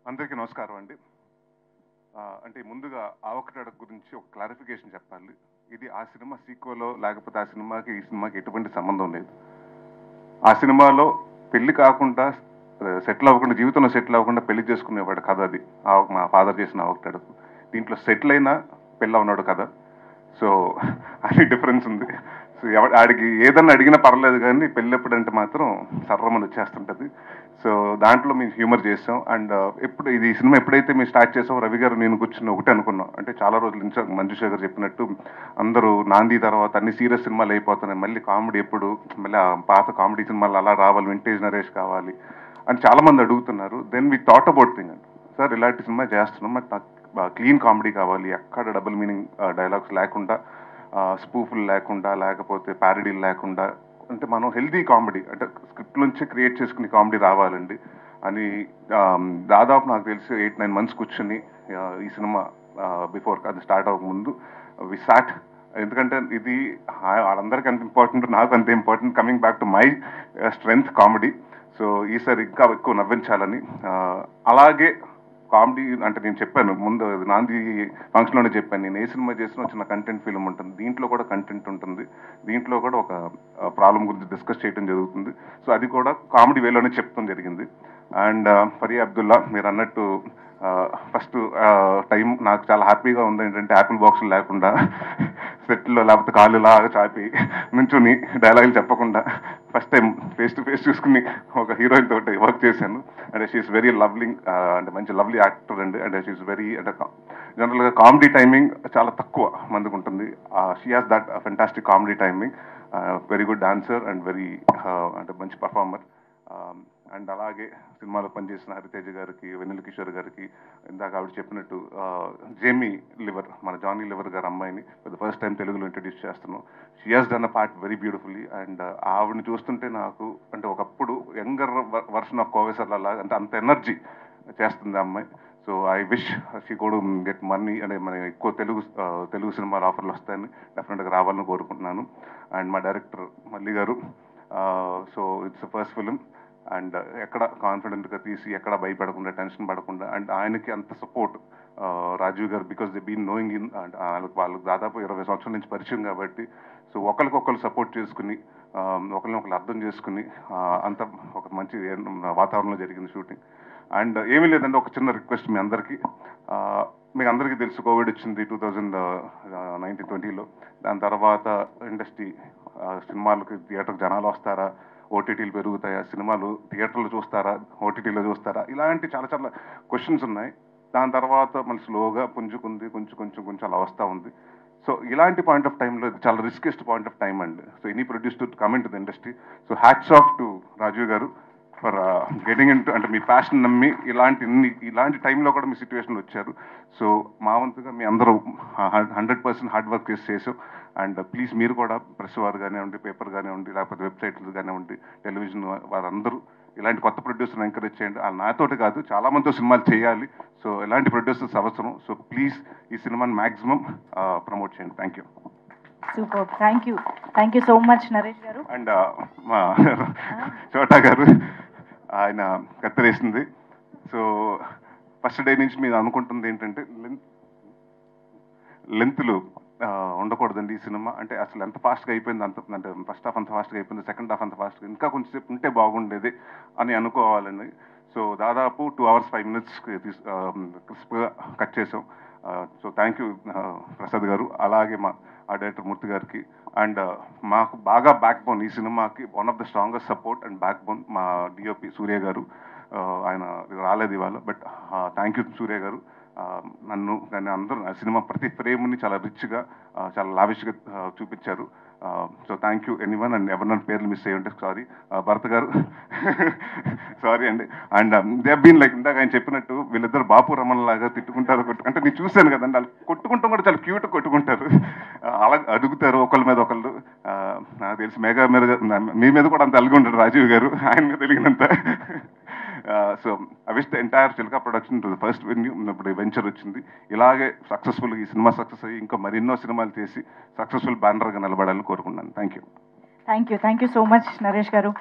అందరికీ నమస్కారం అండి. అంటే ముందుగా ఆవకటడ గురించి ఒక క్లారిఫికేషన్ చెప్పాలి. ఇది ఆ సినిమా సీక్వెలో లేకపోతే ఆ సినిమాకి ఈ సినిమాకి ఎటువంటి సంబంధం లేదు. ఆ సినిమాలో పెళ్లి కాకుండా సెటిల్ అవ్వకుండా, జీవితంలో సెటిల్ అవ్వకుండా పెళ్లి చేసుకునేవాడు కథ అది. మా ఫాదర్ చేసిన ఆవకటడకు. దీంట్లో సెటిల్ అయినా పెళ్ళి ఉన్నాడు కథ. సో అది డిఫరెన్స్ ఉంది. సో ఆడికి ఏదన్నా అడిగినా పర్లేదు, కానీ పెళ్ళెప్పుడంటే మాత్రం సర్రమని వచ్చేస్తుంటుంది. సో దాంట్లో మేము హ్యూమర్ చేసాం. అండ్ ఎప్పుడు ఇది సినిమా ఎప్పుడైతే మేము స్టార్ట్ చేసాం, రవి గారు నేను కూర్చుని ఒకటే అనుకున్నాం. అంటే చాలా రోజుల నుంచి మంజుషా గారు చెప్పినట్టు అందరూ నాంది తర్వాత అన్ని సీరియస్ సినిమాలు అయిపోతున్నాయి, మళ్ళీ కామెడీ ఎప్పుడు, మళ్ళీ ఆ పాత కామెడీ సినిమాలు అలా రావాలి, వింటేజ్ నరేష్ కావాలి అని చాలా మంది అడుగుతున్నారు. Then we thought about thing అండి, సార్ ఇలాంటి సినిమా చేస్తున్నాం, నాకు క్లీన్ కామెడీ కావాలి, ఎక్కడ డబుల్ మీనింగ్ డైలాగ్స్ లేకుండా, స్పూఫులు లేకుండా, లేకపోతే ప్యారడీలు లేకుండా, అంటే మనం హెల్దీ కామెడీ అంటే స్క్రిప్ట్ నుంచి క్రియేట్ చేసుకునే కామెడీ రావాలండి అని దాదాపు నాకు తెలిసి 8-9 months కూర్చొని ఈ సినిమా బిఫోర్ అది స్టార్ట్ అవ్వకముందు వి సాట్. ఎందుకంటే ఇది వాళ్ళందరికీ అంత ఇంపార్టెంట్, నాకు అంత important, coming back to my strength comedy. So ఈసారి ఇంకా ఎక్కువ నవ్వించాలని, అలాగే కామెడీ అంటే నేను చెప్పాను ముందు నాంది ఫంక్షన్లోనే చెప్పాను, నేను ఏ సినిమా చేసినా చిన్న కంటెంట్ ఫిల్మ్ ఉంటుంది, దీంట్లో కూడా కంటెంట్ ఉంటుంది, దీంట్లో కూడా ఒక ప్రాబ్లం గురించి డిస్కస్ చేయడం జరుగుతుంది. సో అది కూడా కామెడీ వేలోనే చెప్తాం జరిగింది. అండ్ ఫరియా అబ్దుల్లా మీరు అన్నట్టు ఫస్ట్ టైం నాకు చాలా హ్యాపీగా ఉంది ఏంటంటే, యాపిల్ బాక్సులు లేకుండా సెట్లో లేకపోతే కాళ్ళు లాగా చాపి నుంచుని డైలాగులు చెప్పకుండా first time face to face చూసుకుని ఒక హీరోయిన్ తోటి వర్క్ చేశాను. అండ్ షీఈస్ వెరీ లవ్లీ, అంటే మంచి లవ్లీ యాక్టర్ అండి. అండ్ షీఈస్ వెరీ, అంటే జనరల్గా కామెడీ టైమింగ్ చాలా తక్కువ మందికి ఉంటుంది. She has that fantastic comedy timing, very good dancer and very అంటే మంచి పర్ఫార్మర్. అండ్ అలాగే సినిమాలో పనిచేసిన హరితేజ గారికి, వెన్నెల కిషోర్ గారికి, ఇందాక ఆవిడ చెప్పినట్టు జేమీ లివర్, మన జానీ లివర్ గారి అమ్మాయిని ఫర్ ద ఫస్ట్ టైం తెలుగులో ఇంట్రడ్యూస్ చేస్తున్నాం. She has done a part very beautifully. And ఆవిడని చూస్తుంటే నాకు అంటే ఒకప్పుడు యంగర్ వర్షన్ ఆఫ్ కోవేసర్ లాగా, అంటే అంత ఎనర్జీ చేస్తుంది ఆ అమ్మాయి. సో ఐ విష్ షీ కూడా గెట్ మనీ, అంటే మన ఎక్కువ తెలుగు సినిమాల ఆఫర్లు వస్తాయని డెఫినెట్గా రావాలని కోరుకుంటున్నాను. అండ్ మా డైరెక్టర్ మల్లి గారు, so it's first film, and ఎక్కడ కాన్ఫిడెంట్గా తీసి ఎక్కడ భయపడకుండా, టెన్షన్ పడకుండా, అండ్ ఆయనకి అంత సపోర్ట్ రాజీవ్ గారు, because they been knowing in, అంటే వాళ్ళకి దాదాపు 20 సంవత్సరాల నుంచి పరిచయం కాబట్టి, సో ఒకరికొకరు సపోర్ట్ చేసుకుని, ఒకరిని అర్థం చేసుకుని, అంత ఒక మంచి వాతావరణంలో జరిగింది షూటింగ్. అండ్ ఏమీ లేదండి, ఒక చిన్న రిక్వెస్ట్ మీ అందరికీ. మీకు అందరికీ తెలుసు కోవిడ్ వచ్చింది 2019-20లో. దాని తర్వాత ఇండస్ట్రీ, సినిమాలకి థియేటర్కి జనాలు వస్తారా, ఓటీటీలు పెరుగుతాయా, సినిమాలు థియేటర్లు చూస్తారా, ఓటీటీలో చూస్తారా, ఇలాంటి చాలా చాలా క్వశ్చన్స్ ఉన్నాయి. దాని తర్వాత మళ్ళీ స్లోగా పుంజుకుంది, కొంచెం అలా వస్తూ ఉంది. సో ఇలాంటి పాయింట్ ఆఫ్ టైంలో ఇది చాలా రిస్కెస్ట్ పాయింట్ ఆఫ్ టైం అండి. So any produce to come in to the industry. So hats off to Rajiv గారు ఫర్ గెటింగ్ ఇన్ టు, అంటే మీ ప్యాషన్ నమ్మి ఇలాంటి టైంలో కూడా మీ సిచ్యువేషన్లో వచ్చారు. సో మా వంతుగా మీ అందరూ 100% హార్డ్ వర్క్ చేసాం. అండ్ ప్లీజ్ మీరు కూడా ప్రెస్ వారు కానివ్వండి, పేపర్ కానివ్వండి, లేకపోతే వెబ్సైట్లు కానివ్వండి, టెలివిజన్ వారందరూ ఇలాంటి కొత్త ప్రొడ్యూసర్ని ఎంకరేజ్ చేయండి. నాతోటి కాదు, చాలా మందితో సినిమాలు చేయాలి. సో ఇలాంటి ప్రొడ్యూసర్స్ అవసరం. సో ప్లీజ్ ఈ సినిమాని మ్యాక్సిమం ప్రమోట్ చేయండి. Thank you. Super, thank you so much Naresh గారు. అండ్ మా చోటా గారు, ఆయన కత్తిరేసింది. సో ఫస్ట్ డే నుంచి మీరు అనుకుంటుంది ఏంటంటే లెంత్లు ఉండకూడదండి ఈ సినిమా. అంటే అసలు ఎంత ఫాస్ట్గా అయిపోయింది, అంటే ఫస్ట్ హాఫ్ అంత ఫాస్ట్గా అయిపోయింది, సెకండ్ హాఫ్ అంత ఫాస్ట్గా, ఇంకా కొంచెం ఉంటే బాగుండేది అని అనుకోవాలండి. సో దాదాపు 2 hours 5 minutes క్రిస్ప్గా కట్ చేసాం. సో థ్యాంక్ యూ ప్రసాద్ గారు, అలాగే మా డైరెక్టర్ మూర్తి గారికి. అండ్ మాకు బాగా బ్యాక్ బోన్ ఈ సినిమాకి, one of the strongest support and back bone మా డిఓపి సూర్య గారు. ఆయన రాలేదు ఇవాళ, బట్ థ్యాంక్ యూ సూర్య గారు. నన్ను కానీ అందరూ ఆ సినిమా ప్రతి ఫ్రేమ్ని చాలా రిచ్గా, చాలా లావిష్గా చూపించారు. So thank you anyone. And ఎవరినైనా పేర్లు మిస్ అయ్యి ఉంటే సారీ. భరత్ గారు సారీ అండి. అండ్ దే బీన్ లైక్, ఇందాక ఆయన చెప్పినట్టు వీళ్ళిద్దరు బాపు రమణ లాగా తిట్టుకుంటారు, అంటే నేను చూశాను కదండి, వాళ్ళు కొట్టుకుంటాం కూడా చాలా క్యూట్ కొట్టుకుంటారు, అలా అడుగుతారు ఒకళ్ళ మీద ఒకళ్ళు. నాకు తెలిసి మెగా మీద, మీ మీద కూడా అంత అలిగి ఉంటాడు రాజీవ్ గారు, ఆయన మీద తెలిగినంత. So I wish the entire Chilaka production to the first venue. ఇప్పుడు వెంచర్ వచ్చింది, ఇలాగే సక్సెస్ఫుల్గా ఈ సినిమా సక్సెస్ అయ్యి ఇంకా మరెన్నో సినిమాలు చేసి సక్సెస్ఫుల్ బ్యానర్గా నిలబడాలని కోరుకుంటున్నాను. Thank you so much Naresh గారు.